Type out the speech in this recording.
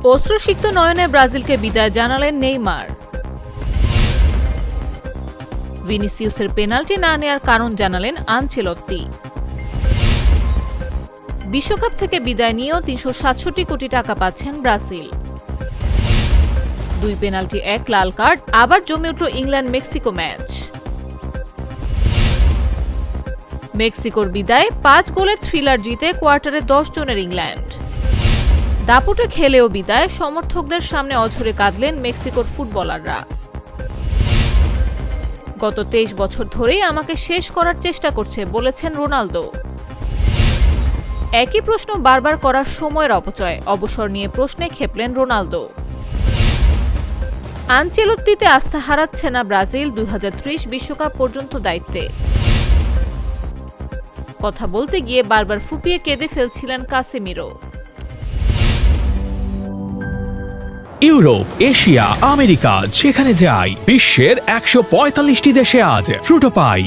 অশ্রুসিক্ত নয়নে ব্রাজিলকে বিদায় জানালেন নেইমার। ভিনিসিয়াসের পেনাল্টি না নেয়ার কারণ জানালেন আনচেলত্তি। বিশ্বকাপ থেকে বিদায় নিয়েও ৩৬৭ কোটি টাকা পাচ্ছেন ব্রাজিল। 2 পেনাল্টি 1 লাল কার্ড, আবার জমে উঠল ইংল্যান্ড মেক্সিকো ম্যাচ। মেক্সিকোর বিদায় 5 গোলের থ্রিলার জিতে কোয়ার্টারে 10 জনের ইংল্যান্ড। দাপুটে খেলেও বিদায়, সমর্থকদের সামনে অঝরে কাঁদলেন মেক্সিকোর ফুটবলাররা। গত 23 বছর ধরেই আমাকে শেষ করার চেষ্টা করছে বলেছেন রোনালদো। একই প্রশ্ন বারবার করার সময়ের অপচয়, অবসর নিয়ে প্রশ্নে ক্ষেপলেন রোনালদো। আনচেলত্তিতে আস্থা হারাচ্ছে না ব্রাজিল 2030 বিশ্বকাপ পর্যন্ত দায়িত্বে। কথা বলতে গিয়ে বারবার ফুপিয়ে কেঁদে ফেলছিলেন কাসেমিরো। ইউরোপ, এশিয়া, আমেরিকা যেখানে যাই, বিশ্বের 145টি দেশে আজ ফ্রুটো পাই।